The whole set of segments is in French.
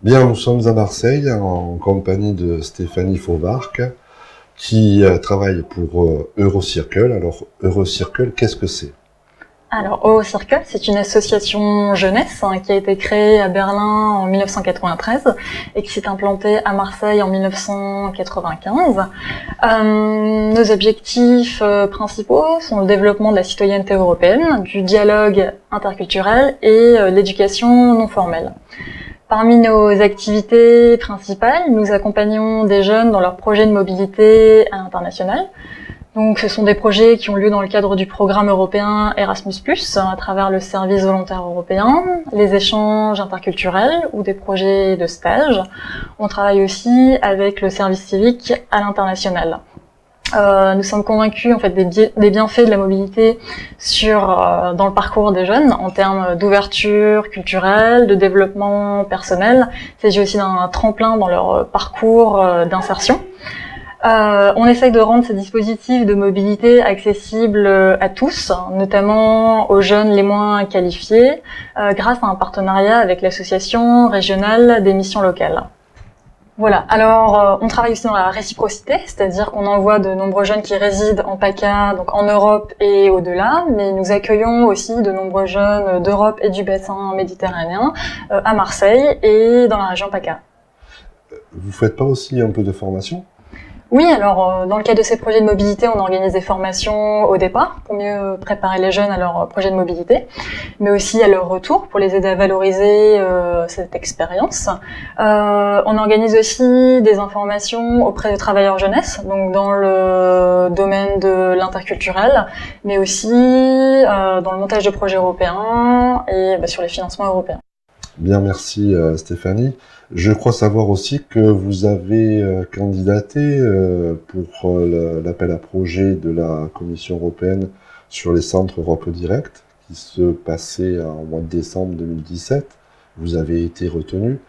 Bien, nous sommes à Marseille en compagnie de Stéphanie Faubarc qui travaille pour Eurocircle. Alors, Eurocircle, qu'est-ce que c'est? Alors, Eurocircle, c'est une association jeunesse qui a été créée à Berlin en 1993 et qui s'est implantée à Marseille en 1995. Nos objectifs principaux sont le développement de la citoyenneté européenne, du dialogue interculturel et l'éducation non formelle. Parmi nos activités principales, nous accompagnons des jeunes dans leurs projets de mobilité à l'international. Donc, ce sont des projets qui ont lieu dans le cadre du programme européen Erasmus+, à travers le service volontaire européen, les échanges interculturels ou des projets de stage. On travaille aussi avec le service civique à l'international. Nous sommes convaincus en fait des bienfaits de la mobilité dans le parcours des jeunes en termes d'ouverture culturelle, de développement personnel. Il s'agit aussi d'un tremplin dans leur parcours d'insertion. On essaye de rendre ces dispositifs de mobilité accessibles à tous, notamment aux jeunes les moins qualifiés, grâce à un partenariat avec l'association régionale des missions locales. Voilà. Alors, on travaille aussi dans la réciprocité, c'est-à-dire qu'on envoie de nombreux jeunes qui résident en PACA, donc en Europe et au-delà, mais nous accueillons aussi de nombreux jeunes d'Europe et du bassin méditerranéen à Marseille et dans la région PACA. Vous faites pas aussi un peu de formation? Oui, alors dans le cadre de ces projets de mobilité, on organise des formations au départ pour mieux préparer les jeunes à leur projet de mobilité, mais aussi à leur retour pour les aider à valoriser cette expérience. On organise aussi des informations auprès de travailleurs jeunesse, donc dans le domaine de l'interculturel, mais aussi dans le montage de projets européens et sur les financements européens. Bien, merci Stéphanie. Je crois savoir aussi que vous avez candidaté pour l'appel à projet de la Commission européenne sur les centres Europe Direct qui se passait en mois de décembre 2017. Vous avez été retenu.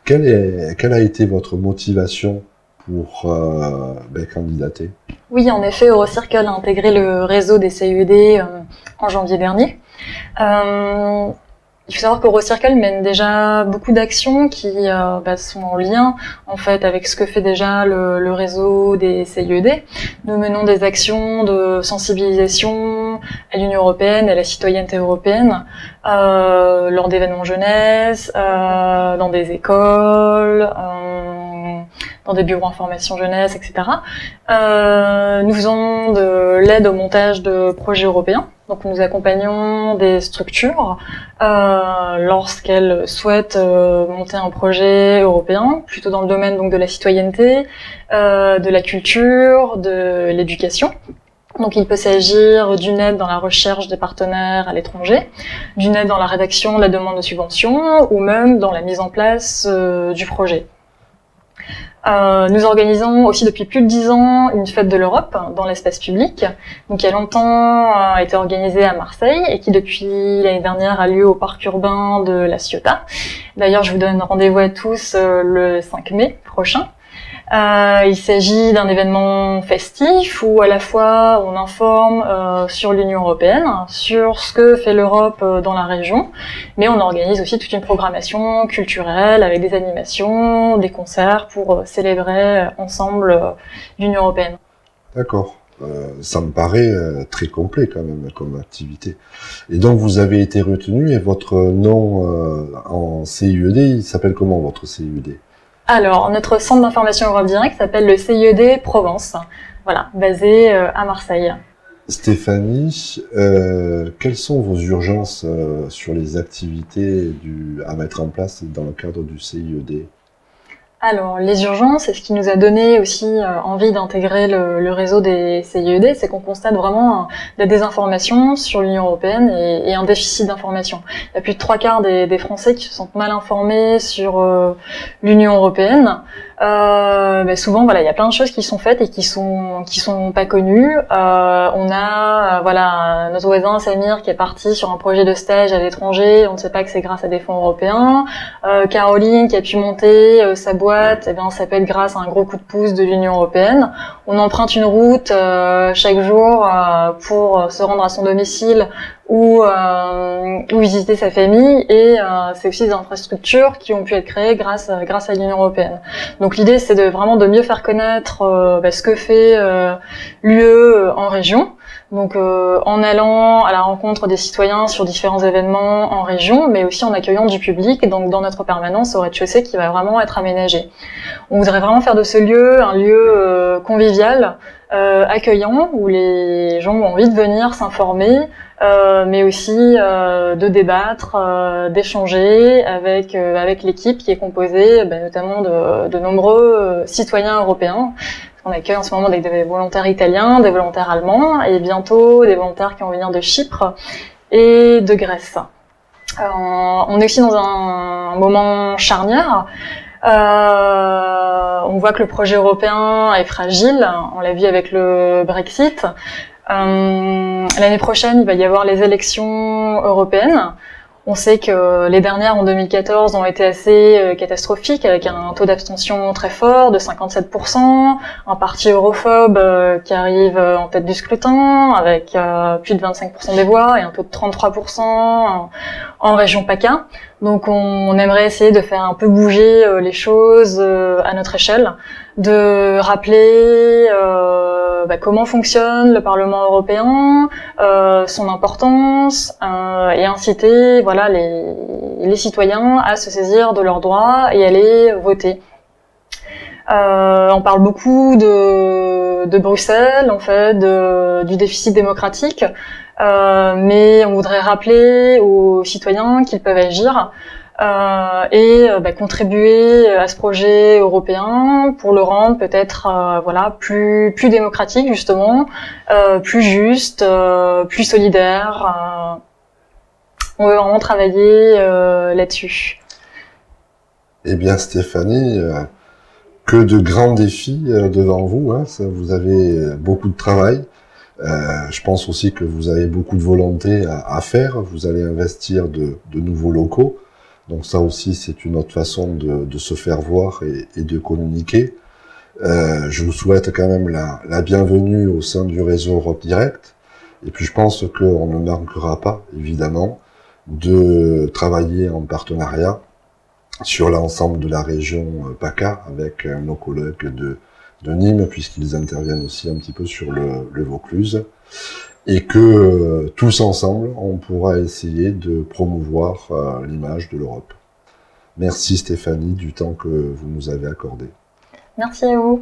Quelle a été votre motivation pour candidater? Oui, en effet, Eurocircle a intégré le réseau des CED en janvier dernier. Il faut savoir qu'Eurocircle mène déjà beaucoup d'actions qui sont en lien en fait avec ce que fait déjà le réseau des CIED. Nous menons des actions de sensibilisation à l'Union européenne, à la citoyenneté européenne, lors d'événements jeunesse, dans des écoles, dans des bureaux information jeunesse, etc. Nous faisons de l'aide au montage de projets européens. Donc nous accompagnons des structures lorsqu'elles souhaitent monter un projet européen, plutôt dans le domaine donc de la citoyenneté, de la culture, de l'éducation. Donc il peut s'agir d'une aide dans la recherche des partenaires à l'étranger, d'une aide dans la rédaction de la demande de subvention ou même dans la mise en place du projet. Nous organisons aussi depuis plus de 10 ans une fête de l'Europe dans l'espace public, donc qui a longtemps été organisée à Marseille et qui depuis l'année dernière a lieu au parc urbain de La Ciotat. D'ailleurs, je vous donne rendez-vous à tous le 5 mai prochain. Il s'agit d'un événement festif où à la fois on informe sur l'Union européenne, sur ce que fait l'Europe dans la région, mais on organise aussi toute une programmation culturelle avec des animations, des concerts pour célébrer ensemble l'Union européenne. D'accord. Ça me paraît très complet quand même comme activité. Et donc vous avez été retenu et votre nom en CIED, il s'appelle comment votre CIED? Alors, notre centre d'information Europe Direct s'appelle le CIED Provence, voilà, basé à Marseille. Stéphanie, quelles sont vos urgences sur les activités à mettre en place dans le cadre du CIED? Alors, les urgences, et ce qui nous a donné aussi envie d'intégrer le réseau des CIED, c'est qu'on constate vraiment de la désinformation sur l'Union européenne et un déficit d'information. Il y a plus de 3/4 des Français qui se sentent mal informés sur l'Union européenne. Souvent, voilà, il y a plein de choses qui sont faites et qui sont pas connues. On a notre voisin Samir qui est parti sur un projet de stage à l'étranger. On ne sait pas que c'est grâce à des fonds européens. Caroline qui a pu monter sa boîte boîte, eh bien, ça peut être grâce à un gros coup de pouce de l'Union européenne. On emprunte une route chaque jour pour se rendre à son domicile ou visiter sa famille, et c'est aussi des infrastructures qui ont pu être créées grâce à l'Union européenne. Donc l'idée, c'est vraiment de mieux faire connaître ce que fait l'UE en région. Donc en allant à la rencontre des citoyens sur différents événements en région, mais aussi en accueillant du public, donc dans notre permanence au rez-de-chaussée qui va vraiment être aménagée. On voudrait vraiment faire de ce lieu un lieu convivial, accueillant, où les gens ont envie de venir s'informer, mais aussi de débattre, d'échanger avec l'équipe qui est composée notamment de nombreux citoyens européens. On accueille en ce moment des volontaires italiens, des volontaires allemands et bientôt des volontaires qui vont venir de Chypre et de Grèce. On est aussi dans un moment charnière. On voit que le projet européen est fragile, on l'a vu avec le Brexit. L'année prochaine, il va y avoir les élections européennes. On sait que les dernières en 2014 ont été assez catastrophiques, avec un taux d'abstention très fort de 57%, un parti europhobe qui arrive en tête du scrutin avec plus de 25% des voix et un taux de 33% en région PACA. Donc on aimerait essayer de faire un peu bouger les choses à notre échelle, de rappeler comment fonctionne le Parlement européen, son importance, et inciter les citoyens à se saisir de leurs droits et aller voter. On parle beaucoup de Bruxelles, en fait, du déficit démocratique, mais on voudrait rappeler aux citoyens qu'ils peuvent agir et contribuer à ce projet européen pour le rendre peut-être plus démocratique justement, plus juste, plus solidaire. On veut vraiment travailler là-dessus. Eh bien Stéphanie, que de grands défis devant vous, hein. Ça, vous avez beaucoup de travail. Je pense aussi que vous avez beaucoup de volonté à faire. Vous allez investir de nouveaux locaux. Donc ça aussi, c'est une autre façon de se faire voir et de communiquer. Je vous souhaite quand même la bienvenue au sein du réseau Europe Direct. Et puis je pense qu'on ne manquera pas, évidemment, de travailler en partenariat sur l'ensemble de la région PACA avec nos collègues de Nîmes, puisqu'ils interviennent aussi un petit peu sur le Vaucluse, et que tous ensemble, on pourra essayer de promouvoir l'image de l'Europe. Merci Stéphanie du temps que vous nous avez accordé. Merci à vous.